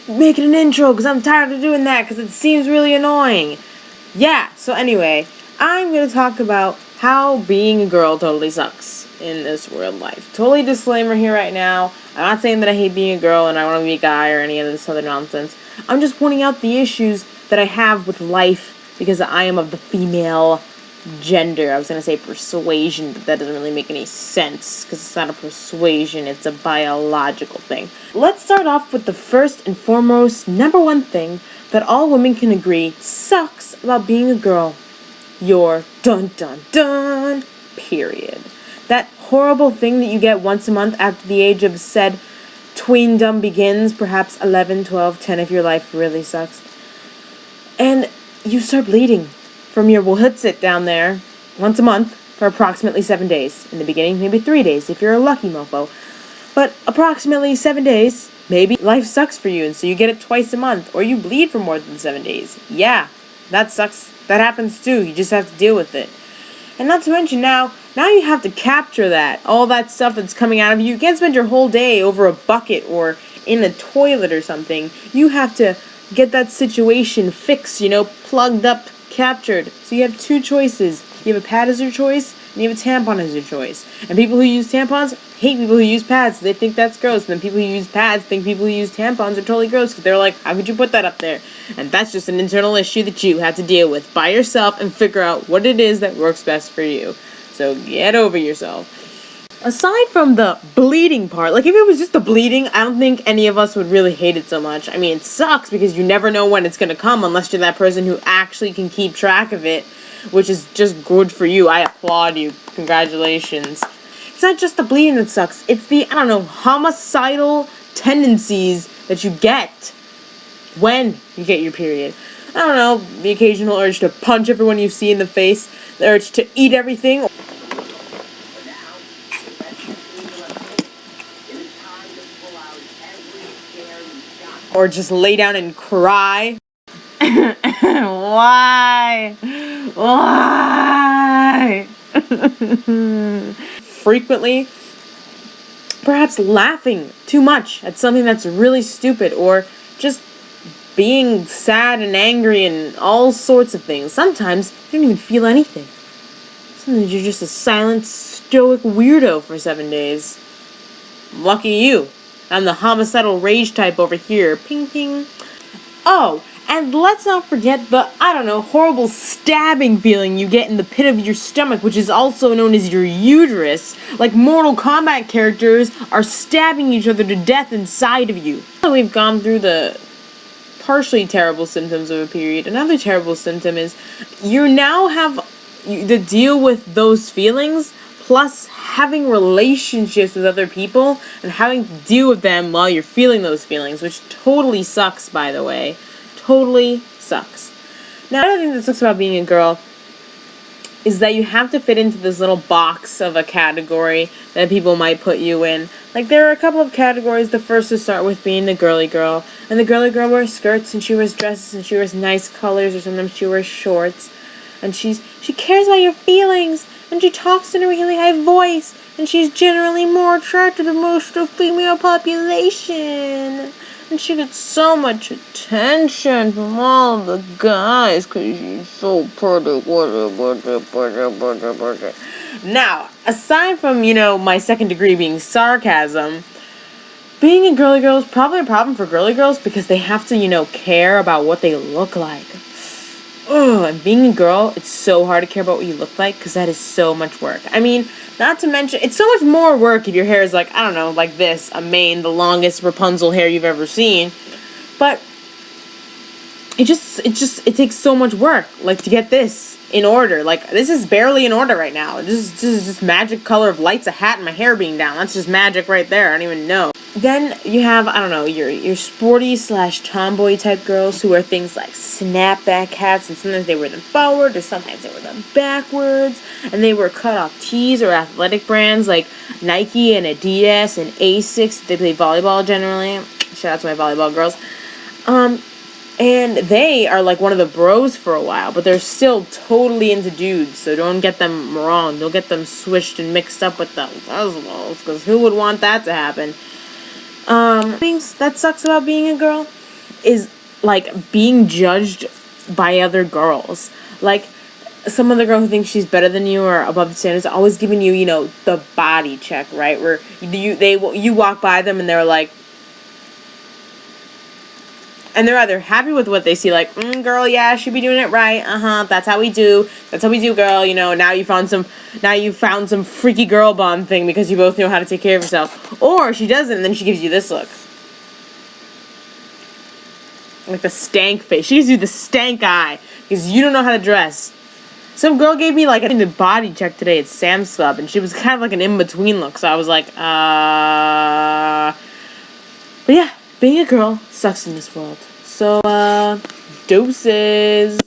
making an intro because I'm tired of doing that because it seems really annoying. Yeah, so anyway, I'm going to talk about how being a girl totally sucks in this world life. Totally disclaimer here right now. I'm not saying that I hate being a girl and I want to be a guy or any of this other nonsense. I'm just pointing out the issues that I have with life because I am of the female gender. I was going to say persuasion, but that doesn't really make any sense because it's not a persuasion, it's a biological thing. Let's start off with the first and foremost, number one thing that all women can agree sucks about being a girl. Your dun dun dun period. That horrible thing that you get once a month after the age of said tweendom begins, perhaps 11, 12, 10 if your life really sucks. And you start bleeding from your wahutsit down there once a month for approximately 7 days. In the beginning, maybe 3 days if you're a lucky mofo. But approximately 7 days, maybe life sucks for you and so you get it twice a month. Or you bleed for more than 7 days. Yeah, that sucks. That happens too. You just have to deal with it. And not to mention now you have to capture that. All that stuff that's coming out of you. You can't spend your whole day over a bucket or in a toilet or something. You have to get that situation fixed, plugged up, captured. So you have two choices. You have a pad as your choice, and you have a tampon as your choice. And people who use tampons hate people who use pads. They think that's gross. And then people who use pads think people who use tampons are totally gross because they're like, how could you put that up there? And that's just an internal issue that you have to deal with by yourself and figure out what it is that works best for you. So get over yourself. Aside from the bleeding part, like if it was just the bleeding, I don't think any of us would really hate it so much. I mean, it sucks because you never know when it's going to come unless you're that person who actually can keep track of it, which is just good for you. I applaud you. Congratulations. It's not just the bleeding that sucks. It's the, homicidal tendencies that you get when you get your period. I don't know, the occasional urge to punch everyone you see in the face, the urge to eat everything, or just lay down and cry. Why? Frequently, perhaps laughing too much at something that's really stupid, or just being sad and angry and all sorts of things. Sometimes you don't even feel anything. Sometimes you're just a silent, stoic weirdo for 7 days. Lucky you. I'm the homicidal rage type over here. Ping, ping. Oh, and let's not forget the, horrible stabbing feeling you get in the pit of your stomach, which is also known as your uterus. Like Mortal Kombat characters are stabbing each other to death inside of you. We've gone through the partially terrible symptoms of a period. Another terrible symptom is you now have to deal with those feelings, plus having relationships with other people and having to deal with them while you're feeling those feelings, which totally sucks, by the way. Totally sucks. Now, another thing that sucks about being a girl is that you have to fit into this little box of a category that people might put you in. Like, there are a couple of categories. The first to start with being the girly girl. And the girly girl wears skirts, and she wears dresses, and she wears nice colors, or sometimes she wears shorts. And she cares about your feelings, and she talks in a really high voice, and she's generally more attractive than most of the female population. And she gets so much attention from all the guys because she's so pretty. Now, aside from, my second degree being sarcasm, being a girly girl is probably a problem for girly girls because they have to, care about what they look like. Ugh, and being a girl, it's so hard to care about what you look like because that is so much work. I mean, not to mention, it's so much more work if your hair is like this, a mane, the longest Rapunzel hair you've ever seen. But it takes so much work, to get this in order. This is barely in order right now. This is just magic color of lights, a hat, and my hair being down. That's just magic right there. I don't even know. Then you have, your sporty / tomboy type girls who wear things like snapback hats, and sometimes they wear them forward, or sometimes they wear them backwards, and they wear cut-off tees or athletic brands like Nike and Adidas and Asics. They play volleyball generally. Shout out to my volleyball girls. And they are one of the bros for a while, but they're still totally into dudes, so don't get them wrong. Don't get them swished and mixed up with the lesbians, because who would want that to happen? Things that sucks about being a girl is like being judged by other girls. Like some other girl who thinks she's better than you or above the standards, always giving you, the body check, right? Where you walk by them and they're like, and they're either happy with what they see, like, girl, yeah, she be doing it right, that's how we do, girl, now you found some freaky girl bond thing because you both know how to take care of yourself. Or she doesn't, and then she gives you this look. Like the stank face. She gives you the stank eye because you don't know how to dress. Some girl gave me like a body check today at Sam's Club, and she was kind of like an in-between look, so I was like, But yeah, being a girl sucks in this world. So, doses.